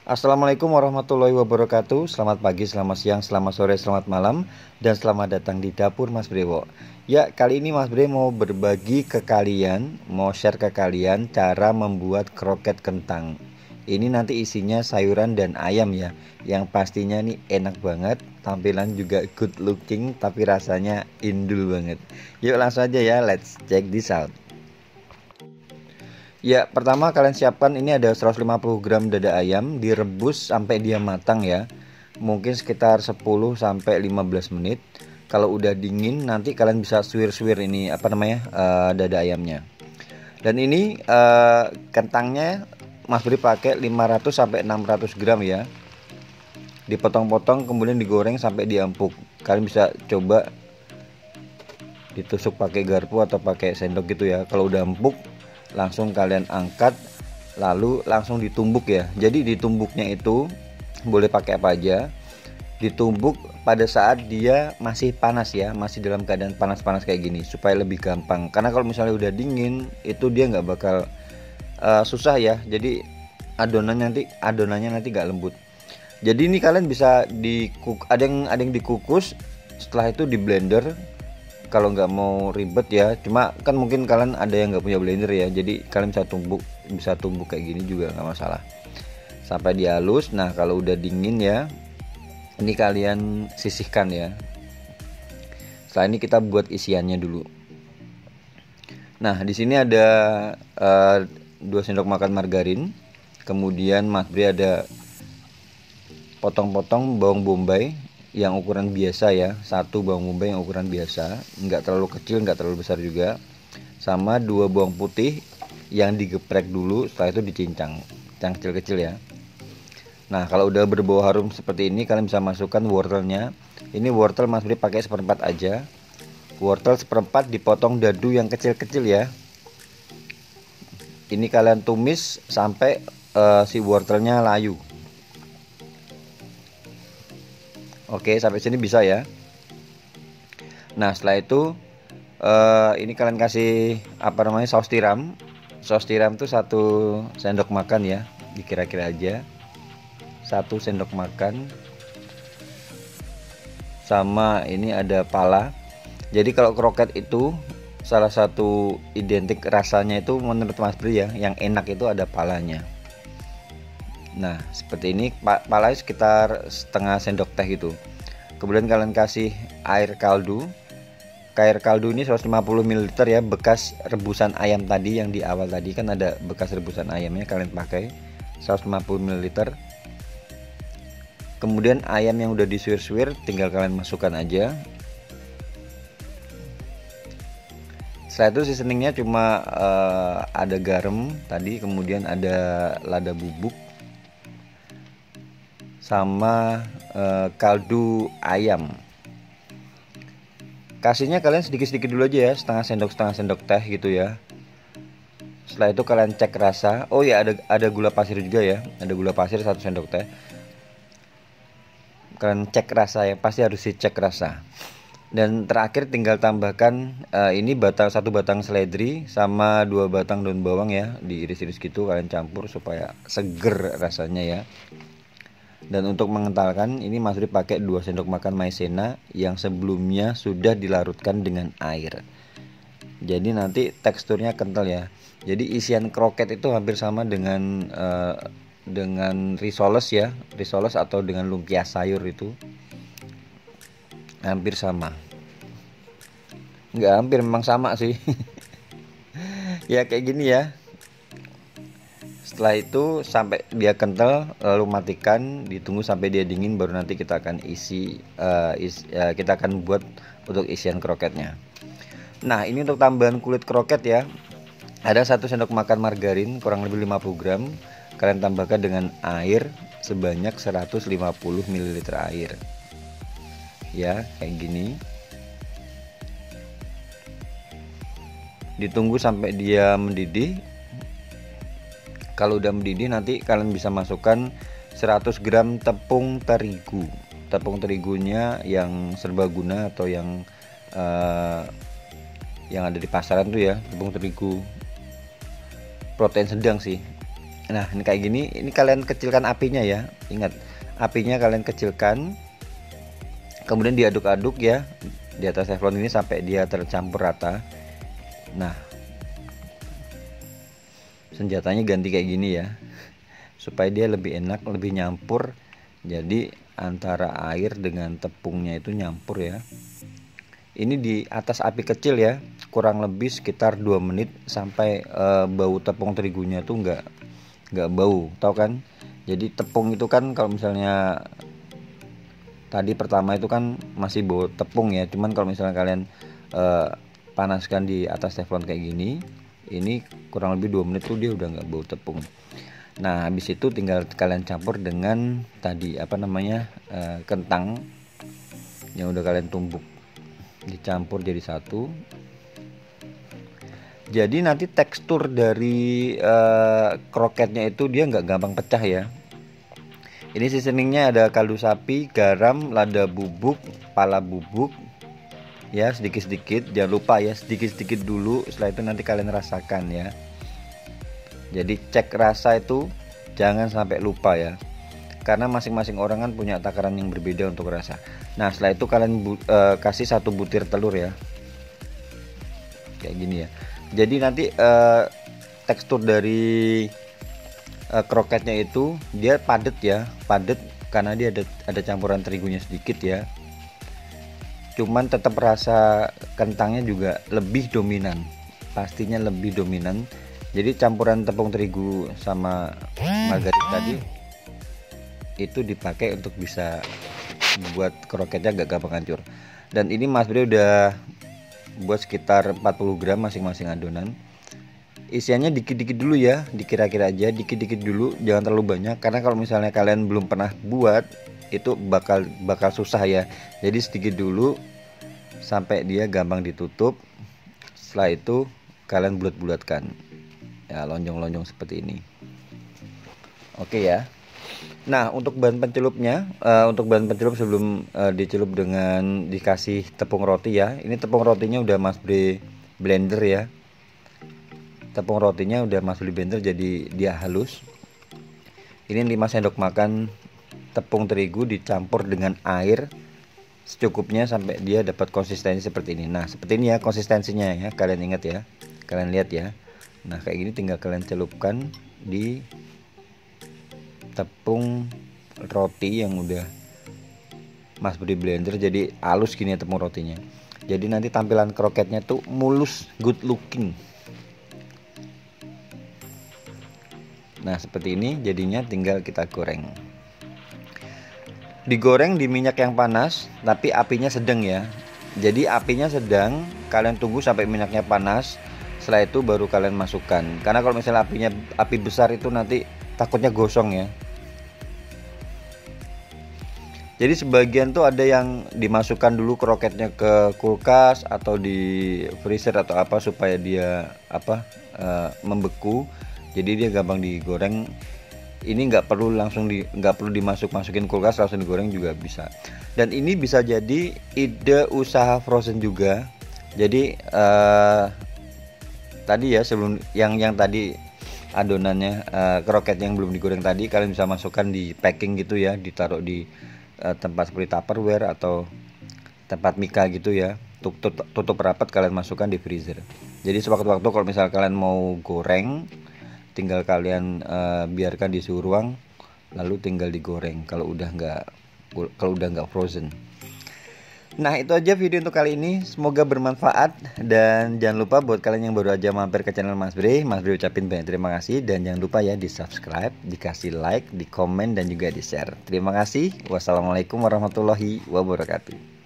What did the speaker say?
Assalamualaikum warahmatullahi wabarakatuh. Selamat pagi, selamat siang, selamat sore, selamat malam, dan selamat datang di dapur Mas Brewo. Ya, kali ini Mas Bre mau berbagi ke kalian, mau share ke kalian cara membuat kroket kentang. Ini nanti isinya sayuran dan ayam ya, yang pastinya nih enak banget, tampilan juga good looking, tapi rasanya indul banget. Yuk langsung aja ya, let's check this out. Ya, pertama kalian siapkan ini ada 150 gram dada ayam direbus sampai dia matang ya. Mungkin sekitar 10 sampai 15 menit. Kalau udah dingin nanti kalian bisa suwir-suwir ini dada ayamnya. Dan ini kentangnya Mas Beri pakai 500 sampai 600 gram ya. Dipotong-potong kemudian digoreng sampai dia empuk. Kalian bisa coba ditusuk pakai garpu atau pakai sendok gitu ya. Kalau udah empuk langsung kalian angkat lalu langsung ditumbuk ya. Jadi ditumbuknya itu boleh pakai apa aja. Ditumbuk pada saat dia masih panas ya, masih dalam keadaan panas-panas kayak gini supaya lebih gampang. Karena kalau misalnya udah dingin itu dia nggak bakal susah ya. Jadi adonannya nanti nggak lembut. Jadi ini kalian bisa ada yang dikukus, setelah itu di blender. Kalau nggak mau ribet ya, cuma kan mungkin kalian ada yang nggak punya blender ya, jadi kalian bisa tumbuk kayak gini juga nggak masalah sampai dia halus. Nah kalau udah dingin ya, ini kalian sisihkan ya. Setelah ini kita buat isiannya dulu. Nah di sini ada 2 sendok makan margarin, kemudian Mas Bri ada potong-potong bawang bombay yang ukuran biasa ya, satu bawang bombay yang ukuran biasa, nggak terlalu kecil nggak terlalu besar juga, sama 2 bawang putih yang digeprek dulu, setelah itu dicincang yang kecil-kecil ya. Nah kalau udah berbau harum seperti ini kalian bisa masukkan wortelnya. Ini wortel Mas Bri pakai seperempat aja, wortel seperempat dipotong dadu yang kecil-kecil ya. Ini kalian tumis sampai si wortelnya layu. Oke, sampai sini bisa ya. Nah setelah itu ini kalian kasih saus tiram. Saus tiram tuh 1 sendok makan ya, dikira-kira aja 1 sendok makan. Sama ini ada pala. Jadi kalau kroket itu salah satu identik rasanya itu menurut Mas Bri ya, yang enak itu ada palanya. Nah seperti ini, palanya sekitar setengah sendok teh gitu. Kemudian kalian kasih air kaldu. Air kaldu ini 150 ml ya, bekas rebusan ayam tadi yang di awal tadi kan ada bekas rebusan ayamnya, kalian pakai 150 ml. Kemudian ayam yang udah disuir-suir tinggal kalian masukkan aja. Setelah itu seasoningnya cuma ada garam tadi, kemudian ada lada bubuk sama kaldu ayam. Kasihnya kalian sedikit-sedikit dulu aja ya, setengah sendok teh gitu ya. Setelah itu kalian cek rasa. Oh ya, ada gula pasir juga ya, ada gula pasir 1 sendok teh. Kalian cek rasa ya, pasti harus dicek rasa. Dan terakhir tinggal tambahkan ini 1 batang seledri sama 2 batang daun bawang ya, diiris-iris gitu, kalian campur supaya seger rasanya ya. Dan untuk mengentalkan ini Mas Bri pakai 2 sendok makan maizena yang sebelumnya sudah dilarutkan dengan air. Jadi nanti teksturnya kental ya. Jadi isian kroket itu hampir sama dengan risoles ya, risoles atau dengan lumpia sayur itu hampir sama. Nggak hampir, memang sama sih. Ya kayak gini ya. Setelah itu sampai dia kental lalu matikan, ditunggu sampai dia dingin, baru nanti kita akan kita akan buat untuk isian kroketnya. Nah ini untuk tambahan kulit kroket ya, ada 1 sendok makan margarin kurang lebih 50 gram. Kalian tambahkan dengan air sebanyak 150 ml air ya, kayak gini. Ditunggu sampai dia mendidih. Kalau udah mendidih nanti kalian bisa masukkan 100 gram tepung terigu. Tepung terigunya yang serbaguna atau yang ada di pasaran tuh ya, tepung terigu protein sedang sih. Nah ini kayak gini, ini kalian kecilkan apinya ya, ingat apinya kalian kecilkan, kemudian diaduk-aduk ya di atas teflon ini sampai dia tercampur rata. Nah senjatanya ganti kayak gini ya, supaya dia lebih enak, lebih nyampur. Jadi antara air dengan tepungnya itu nyampur ya. Ini di atas api kecil ya, kurang lebih sekitar 2 menit sampai bau tepung terigunya tuh nggak bau, tahu kan? Jadi tepung itu kan kalau misalnya tadi pertama itu kan masih bau tepung ya, cuman kalau misalnya kalian panaskan di atas teflon kayak gini, ini kurang lebih 2 menit tuh dia udah nggak bau tepung. Nah habis itu tinggal kalian campur dengan tadi apa namanya kentang yang udah kalian tumbuk, dicampur jadi satu. Jadi nanti tekstur dari kroketnya itu dia nggak gampang pecah ya. Ini seasoningnya ada kaldu sapi, garam, lada bubuk, pala bubuk ya, sedikit-sedikit. Jangan lupa ya, sedikit-sedikit dulu, setelah itu nanti kalian rasakan ya. Jadi cek rasa itu jangan sampai lupa ya, karena masing-masing orang kan punya takaran yang berbeda untuk rasa. Nah setelah itu kalian kasih 1 butir telur ya, kayak gini ya. Jadi nanti tekstur dari kroketnya itu dia padat ya, padat karena dia ada campuran terigunya sedikit ya. Cuman tetap rasa kentangnya juga lebih dominan, pastinya lebih dominan. Jadi campuran tepung terigu sama margarin tadi itu dipakai untuk bisa buat kroketnya gak gampang hancur. Dan ini Mas Bre udah buat sekitar 40 gram masing-masing adonan. Isiannya dikit-dikit dulu ya, dikira-kira aja, dikit-dikit dulu, jangan terlalu banyak, karena kalau misalnya kalian belum pernah buat itu bakal susah ya. Jadi sedikit dulu sampai dia gampang ditutup. Setelah itu kalian bulat-bulatkan ya, lonjong-lonjong seperti ini. Oke ya. Nah untuk bahan pencelupnya, untuk bahan pencelup sebelum dicelup dengan dikasih tepung roti ya, ini tepung rotinya udah Mas Bre blender ya. Tepung rotinya udah Mas Bre blender jadi dia halus. Ini 5 sendok makan tepung terigu dicampur dengan air secukupnya sampai dia dapat konsistensi seperti ini. Nah seperti ini ya konsistensinya ya, kalian ingat ya, kalian lihat ya. Nah kayak gini tinggal kalian celupkan di tepung roti yang udah Mas Bre blender jadi halus gini ya tepung rotinya. Jadi nanti tampilan kroketnya tuh mulus, good looking. Nah seperti ini jadinya, tinggal kita goreng. Digoreng di minyak yang panas tapi apinya sedang ya. Jadi apinya sedang, kalian tunggu sampai minyaknya panas. Setelah itu baru kalian masukkan, karena kalau misalnya api besar itu nanti takutnya gosong ya. Jadi sebagian tuh ada yang dimasukkan dulu kroketnya ke kulkas atau di freezer atau apa supaya dia membeku. Jadi dia gampang digoreng. Ini nggak perlu dimasukin kulkas, langsung digoreng juga bisa. Dan ini bisa jadi ide usaha frozen juga. Jadi tadi ya sebelum yang tadi adonannya kroket yang belum digoreng tadi, kalian bisa masukkan di packing gitu ya, ditaruh di tempat seperti Tupperware atau tempat mika gitu ya, tutup rapat, kalian masukkan di freezer. Jadi sewaktu-waktu kalau misal kalian mau goreng, tinggal kalian biarkan di suhu ruang, lalu tinggal digoreng kalau udah nggak frozen. Nah itu aja video untuk kali ini, semoga bermanfaat. Dan jangan lupa buat kalian yang baru aja mampir ke channel Mas Bre ucapin banyak terima kasih. Dan jangan lupa ya di subscribe, dikasih like, di komen, dan juga di share. Terima kasih. Wassalamualaikum warahmatullahi wabarakatuh.